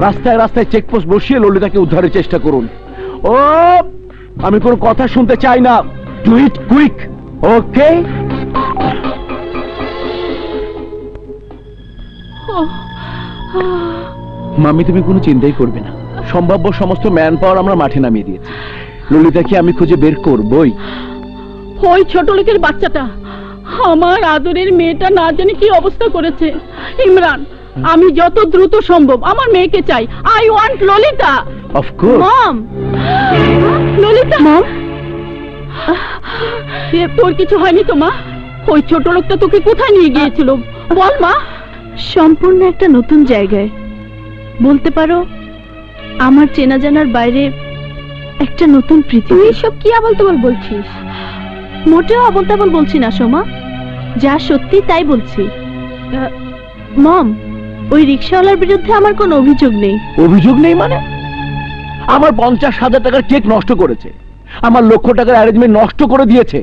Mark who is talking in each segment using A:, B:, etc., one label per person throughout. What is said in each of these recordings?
A: রাস্তায় রাস্তায় চেকপোস্ট বসিয়ে ললিতাকে উদ্ধারের চেষ্টা করুন। ও আমি কোনো কথা শুনতে চাই না, ডু ইট কুইক, ওকে? মামি তুমি কোনো চিন্তাই করবে না, সম্ভাব্য সমস্ত ম্যান পাওয়ার আমরা মাঠে নামিয়ে দিয়েছি। ললিতাকে আমি খুঁজে বের করবই।
B: ওই ছোট লোকের বাচ্চাটা আমার আদরের মেয়েটা না জানি কি অবস্থা করেছে। ইমরান, আমি যত দ্রুত সম্ভব আমার মেয়েকে চাই। I want Lalita.
A: Of course
B: mom. Lalita mom, তোর কিছু হয়নি তো মা? ওই ছোট লোকটা তোকে কোথায় নিয়ে গিয়েছিল বল মা?
C: সম্পূর্ণ একটা নতুন জায়গায়, বলতে পারো আমার চেনা জানার বাইরে একটা নতুন পৃথিবী।
B: তুই সব কি আবল তাবল বলছিস?
C: মোটেও আবল তাবল বলছি না সোমা, যা সত্যি তাই বলছি। মম, ওই রিকশাওয়ালার বিরুদ্ধে আমার কোনো অভিযোগ নেই।
A: অভিযোগ নেই মানে? আমার 50,000 টাকার চেক নষ্ট করেছে, আমার লক্ষ টাকার অ্যারেঞ্জমেন্ট নষ্ট করে দিয়েছে,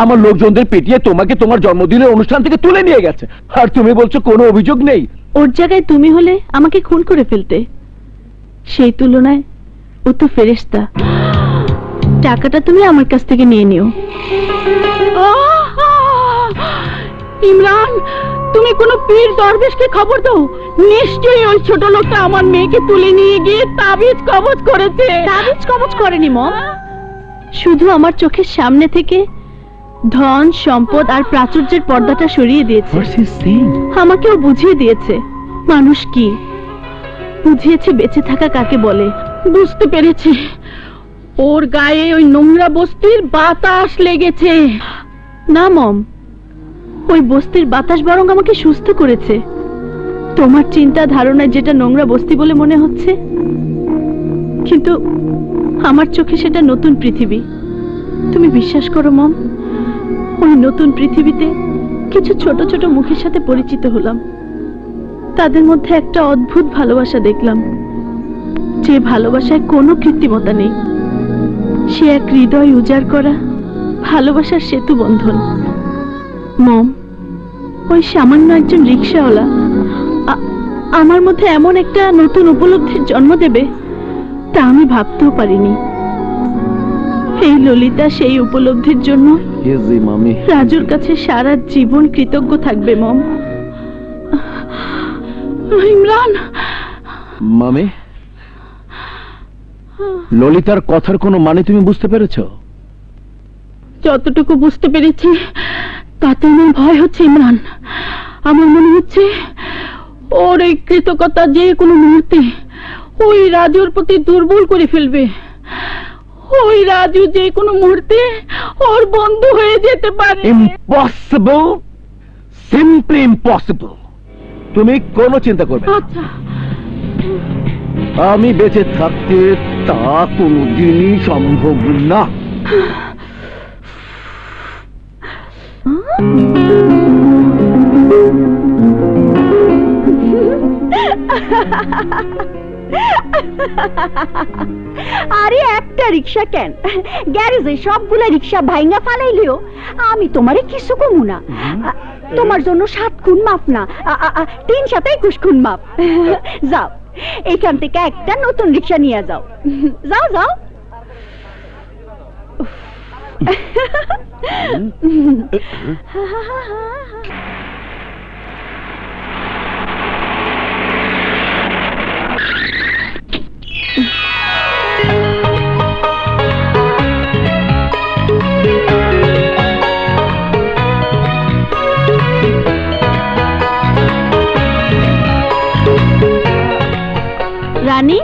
A: আমার লোকজনদের পেটিয়ে তোমাকে তোমার জন্মদিনের অনুষ্ঠান থেকে তুলে নিয়ে গেছে, আর তুমি বলছো কোনো অভিযোগ নেই?
C: ওর জায়গায় তুমি হলে আমাকে খুন করে ফেলতে, সেই তুলনায় ও তো ফেরেশতা। টাকাটা তুমি আমার কাছ থেকে নিয়ে নিও।
B: ইমরান, তুমি কোন পীর দরবেশকে খবর দাও, নিশ্চয়ই ওই ছোট লোকটা আমার মেয়েকে তুলে নিয়ে গিয়ে তাবিজ কবজ করেছে।
C: তাবিজ কবজ করেনি মম, শুধু আমার চোখের সামনে থেকে ধন সম্পদ আর প্রাচুর্যের পর্দাটা সরিয়ে দিয়েছে। আমাকেও বুঝিয়ে দিয়েছে মানুষ কি, বুঝিয়েছে বেঁচে থাকা কাকে বলে।
B: বুঝতে পেরেছি, ওর গায়ে ওই নোংরা বস্তির বাতাস লেগেছে।
C: না মম, ওই বস্তির বাতাস বরং আমাকে সুস্থ করেছে। তোমার চিন্তা ধারণায় যেটা নোংরা বস্তি বলে মনে হচ্ছে, কিন্তু আমার চোখে সেটা নতুন পৃথিবী। তুমি বিশ্বাস করো মম, ওই নতুন পৃথিবীতে কিছু ছোট ছোট মুখের সাথে পরিচিত হলাম। তাদের মধ্যে একটা অদ্ভুত ভালোবাসা দেখলাম, যে ভালোবাসায় কোনো কৃত্রিমতা নেই। সে এক হৃদয় উজাড় করা ভালোবাসার সেতু বন্ধন। মম, ওই সামান্য একজন রিকশাওয়ালা আমার মধ্যে এমন একটা নতুন উপলব্ধির জন্ম দেবে তা আমি ভাবতেও পারিনি। এই ললিতা সেই উপলব্ধির জন্য রাজুর কাছে সারা জীবন কৃতজ্ঞ থাকবে মম।
B: ইমরান,
A: মামি, ললিতার কথার কোনো মানে তুমি বুঝতে পেরেছো?
B: যতটুকু বুঝতে পেরেছি তাতে আমার ভয় হচ্ছে ইমরান। আমার মনে হচ্ছে ওর এই কৃতজ্ঞতা যে কোনো মুহূর্তে ওই রাজুর প্রতি দুর্বল করে ফেলবে। ওই রাজু যে কোনো মুহূর্তে ওর বন্ধু হয়ে যেতে পারে।
A: Impossible, simply impossible. তুমি কোনো চিন্তা করবে না।
B: আচ্ছা,
A: আমি বেঁচে থাকতে তা কোনোদিনই সম্ভব না।
C: আরে একটা রিক্সা কেন, গ্যারেজে সবগুলা রিক্সা ভাইঙ্গা ফালাইলেও আমি তোমারে কিছু কমু না। তোমার জন্য 7 খুন মাপ না, 3 সাথে 21 খুন মাপ। যাও, এখান থেকে একটা নতুন রিক্সা নিয়ে যাও। যাও যাও। রানী,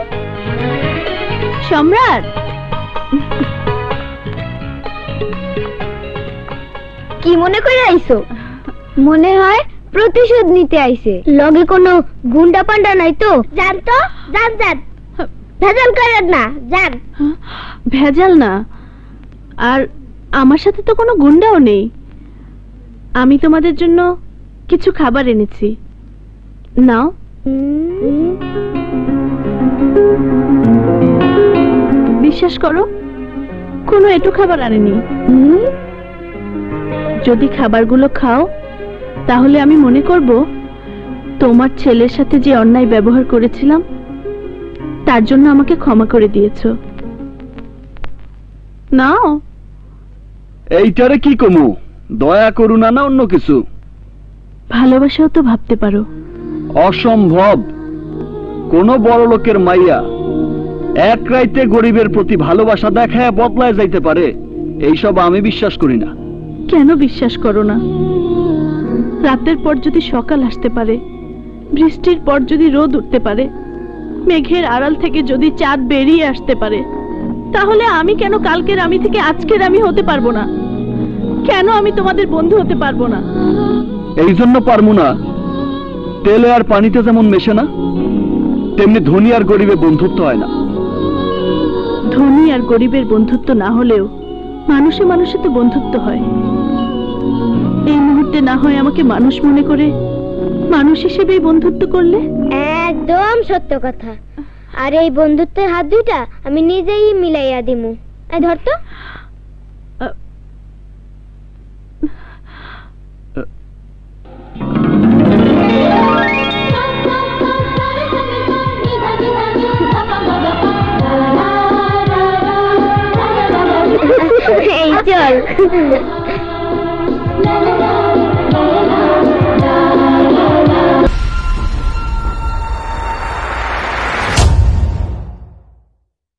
C: সম্রাট,
D: কি মনে করে আইছো? মনে হয় প্রতিশোধ নিতে আইছে। লগে কোনো গুন্ডা পান্ডা নাই তো? যান তো, যান যান, ভেজাল করেন না, যান।
C: ভেজাল না, আর আমার সাথে তো কোনো গুন্ডাও নেই। আমি তোমাদের জন্য কিছু খাবার এনেছি, নাও। বিশ্বাস করো, কোনো এটু খাবার আনেনি। যদি খাবারগুলো খাও তাহলে আমি মনে করব তোমার ছেলের সাথে যে অন্যায় ব্যবহার করেছিলাম তার জন্য আমাকে ক্ষমা করে দিয়েছো। নাও।
A: এইটারে কি কমু? দয়া করুণা না অন্য কিছু?
C: ভালোবাসাও তো ভাবতে পারো।
A: অসম্ভব। কোন বড় লোকের মাইয়া এক রাইতে গরিবের প্রতি ভালোবাসা দেখায় বদলায় যাইতে পারে, এইসব আমি বিশ্বাস করি না।
C: কেন বিশ্বাস করো না? রাতের পর যদি সকাল আসতে পারে, বৃষ্টির পর যদি রোদ উঠতে পারে, মেঘের আড়াল থেকে যদি চাঁদ বেরিয়ে আসতে পারে, তাহলে আমি কেন কালকের আমি থেকে আজকের আমি হতে পারবো না? কেন আমি তোমাদের বন্ধু হতে পারবো না?
A: এই জন্য পারমু না, তেলে আর পানিতে যেমন মেশে না, তেমনি ধনী আর গরিবের বন্ধুত্ব হয় না।
C: ধনী আর গরিবের বন্ধুত্ব না হলেও মানুষে মানুষে তো বন্ধুত্ব হয়। এই মুহূর্তে না হয় আমাকে মানুষ মনে করে মানুষ হিসেবেই বন্ধুত্ব করলে।
D: একদম সত্য কথা। আর এই বন্ধুত্বের হাত দুইটা আমি নিজেই মিলাইয়া দিমু। এই ধর তো। এই চল।